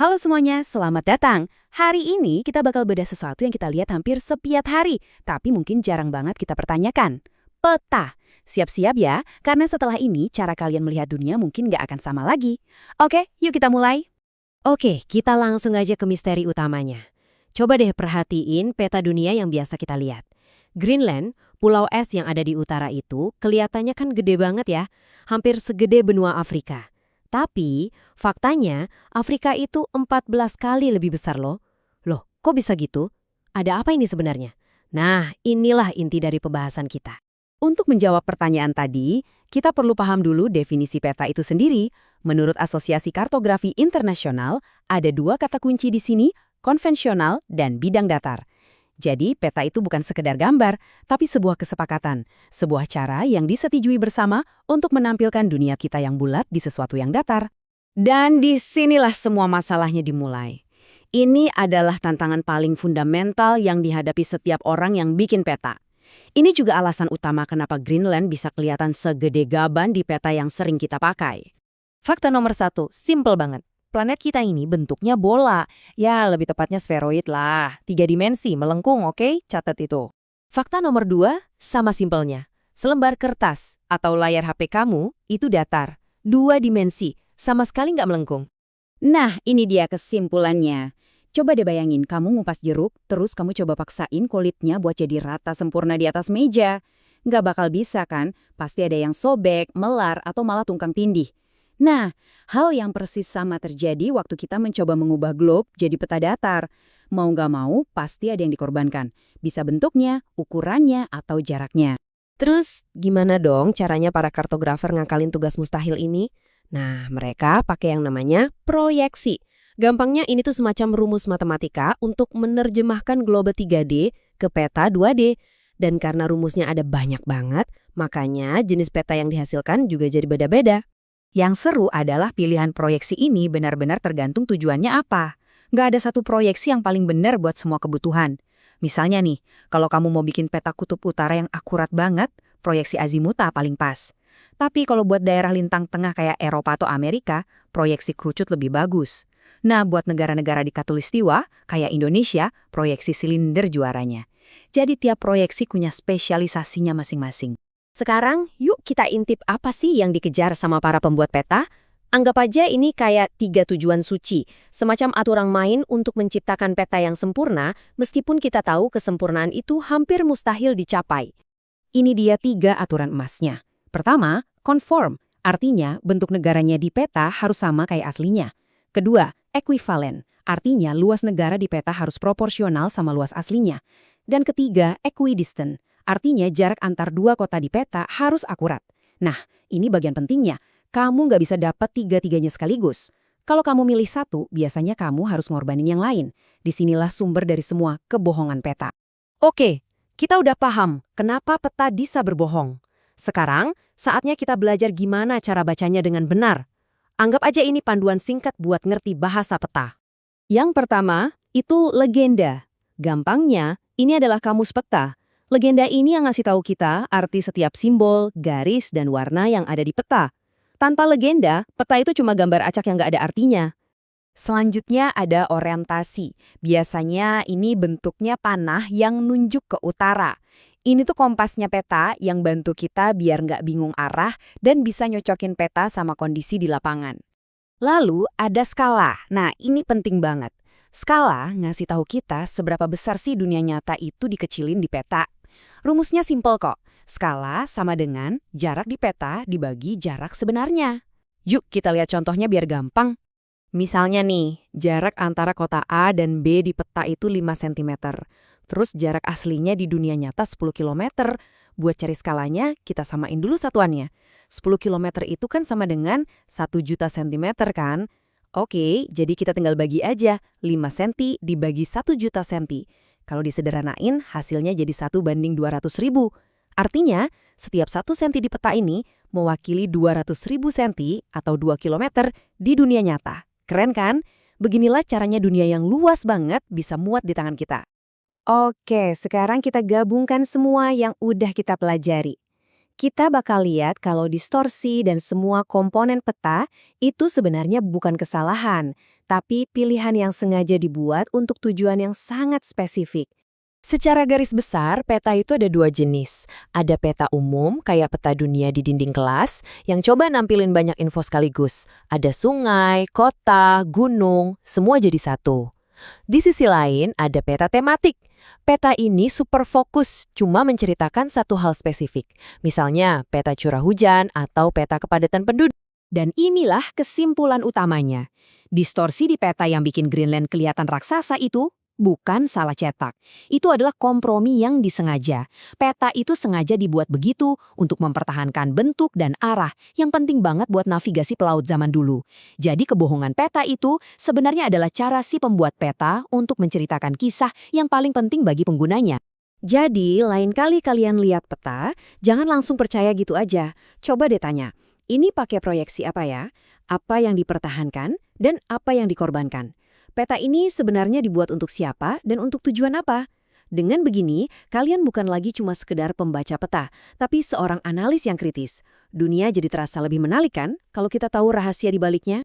Halo semuanya, selamat datang. Hari ini kita bakal bedah sesuatu yang kita lihat hampir setiap hari, tapi mungkin jarang banget kita pertanyakan. Peta. Siap-siap ya, karena setelah ini cara kalian melihat dunia mungkin nggak akan sama lagi. Oke, yuk kita mulai. Oke, kita langsung aja ke misteri utamanya. Coba deh perhatiin peta dunia yang biasa kita lihat. Greenland, pulau es yang ada di utara itu, kelihatannya kan gede banget ya, hampir segede benua Afrika. Tapi, faktanya, Afrika itu 14 kali lebih besar loh. Loh, kok bisa gitu? Ada apa ini sebenarnya? Nah, inilah inti dari pembahasan kita. Untuk menjawab pertanyaan tadi, kita perlu paham dulu definisi peta itu sendiri. Menurut Asosiasi Kartografi Internasional, ada dua kata kunci di sini, konvensional dan bidang datar. Jadi, peta itu bukan sekedar gambar, tapi sebuah kesepakatan, sebuah cara yang disetujui bersama untuk menampilkan dunia kita yang bulat di sesuatu yang datar. Dan disinilah semua masalahnya dimulai. Ini adalah tantangan paling fundamental yang dihadapi setiap orang yang bikin peta. Ini juga alasan utama kenapa Greenland bisa kelihatan segede gaban di peta yang sering kita pakai. Fakta nomor 1, simple banget. Planet kita ini bentuknya bola. Ya, lebih tepatnya sferoid lah. 3 dimensi, melengkung, oke? Catat itu. Fakta nomor 2, sama simpelnya. Selembar kertas atau layar HP kamu itu datar. 2 dimensi, sama sekali nggak melengkung. Nah, ini dia kesimpulannya. Coba deh bayangin, kamu ngupas jeruk, terus kamu coba paksain kulitnya buat jadi rata sempurna di atas meja. Nggak bakal bisa kan? Pasti ada yang sobek, melar, atau malah tungkang tindih. Nah, hal yang persis sama terjadi waktu kita mencoba mengubah globe jadi peta datar. Mau nggak mau, pasti ada yang dikorbankan. Bisa bentuknya, ukurannya, atau jaraknya. Terus, gimana dong caranya para kartografer ngakalin tugas mustahil ini? Nah, mereka pakai yang namanya proyeksi. Gampangnya ini tuh semacam rumus matematika untuk menerjemahkan globe 3D ke peta 2D. Dan karena rumusnya ada banyak banget, makanya jenis peta yang dihasilkan juga jadi beda-beda. Yang seru adalah pilihan proyeksi ini benar-benar tergantung tujuannya apa. Nggak ada satu proyeksi yang paling benar buat semua kebutuhan. Misalnya nih, kalau kamu mau bikin peta kutub utara yang akurat banget, proyeksi azimuta paling pas. Tapi kalau buat daerah lintang tengah kayak Eropa atau Amerika, proyeksi kerucut lebih bagus. Nah, buat negara-negara di Khatulistiwa, kayak Indonesia, proyeksi silinder juaranya. Jadi tiap proyeksi punya spesialisasinya masing-masing. Sekarang, yuk kita intip apa sih yang dikejar sama para pembuat peta? Anggap aja ini kayak 3 tujuan suci, semacam aturan main untuk menciptakan peta yang sempurna, meskipun kita tahu kesempurnaan itu hampir mustahil dicapai. Ini dia 3 aturan emasnya. Pertama, conform, artinya bentuk negaranya di peta harus sama kayak aslinya. Kedua, equivalen, artinya luas negara di peta harus proporsional sama luas aslinya. Dan ketiga, equidistant, artinya jarak antar 2 kota di peta harus akurat. Nah, ini bagian pentingnya. Kamu nggak bisa dapat 3-tiganya sekaligus. Kalau kamu milih satu, biasanya kamu harus ngorbanin yang lain. Disinilah sumber dari semua kebohongan peta. Oke, kita udah paham kenapa peta bisa berbohong. Sekarang, saatnya kita belajar gimana cara bacanya dengan benar. Anggap aja ini panduan singkat buat ngerti bahasa peta. Yang pertama, itu legenda. Gampangnya, ini adalah kamus peta. Legenda ini yang ngasih tahu kita arti setiap simbol, garis, dan warna yang ada di peta. Tanpa legenda, peta itu cuma gambar acak yang nggak ada artinya. Selanjutnya ada orientasi. Biasanya ini bentuknya panah yang nunjuk ke utara. Ini tuh kompasnya peta yang bantu kita biar nggak bingung arah dan bisa nyocokin peta sama kondisi di lapangan. Lalu ada skala. Nah, ini penting banget. Skala ngasih tahu kita seberapa besar sih dunia nyata itu dikecilin di peta. Rumusnya simpel kok. Skala sama dengan jarak di peta dibagi jarak sebenarnya. Yuk kita lihat contohnya biar gampang. Misalnya nih, jarak antara kota A dan B di peta itu 5 cm. Terus jarak aslinya di dunia nyata 10 km. Buat cari skalanya, kita samain dulu satuannya. 10 km itu kan sama dengan 1 juta cm kan? Oke, jadi kita tinggal bagi aja 5 cm dibagi 1 juta cm. Kalau disederhanain, hasilnya jadi 1:200.000. Artinya, setiap 1 cm di peta ini mewakili 200.000 cm atau 2 km di dunia nyata. Keren kan? Beginilah caranya dunia yang luas banget bisa muat di tangan kita. Oke, sekarang kita gabungkan semua yang udah kita pelajari. Kita bakal lihat kalau distorsi dan semua komponen peta itu sebenarnya bukan kesalahan, tapi pilihan yang sengaja dibuat untuk tujuan yang sangat spesifik. Secara garis besar, peta itu ada dua jenis. Ada peta umum, kayak peta dunia di dinding kelas, yang coba nampilin banyak info sekaligus. Ada sungai, kota, gunung, semua jadi satu. Di sisi lain, ada peta tematik. Peta ini super fokus, cuma menceritakan satu hal spesifik. Misalnya, peta curah hujan atau peta kepadatan penduduk. Dan inilah kesimpulan utamanya. Distorsi di peta yang bikin Greenland kelihatan raksasa itu bukan salah cetak. Itu adalah kompromi yang disengaja. Peta itu sengaja dibuat begitu untuk mempertahankan bentuk dan arah yang penting banget buat navigasi pelaut zaman dulu. Jadi kebohongan peta itu sebenarnya adalah cara si pembuat peta untuk menceritakan kisah yang paling penting bagi penggunanya. Jadi, lain kali kalian lihat peta, jangan langsung percaya gitu aja. Coba deh tanya, ini pakai proyeksi apa ya? Apa yang dipertahankan dan apa yang dikorbankan? Peta ini sebenarnya dibuat untuk siapa dan untuk tujuan apa? Dengan begini, kalian bukan lagi cuma sekedar pembaca peta, tapi seorang analis yang kritis. Dunia jadi terasa lebih menarik kan kalau kita tahu rahasia di baliknya?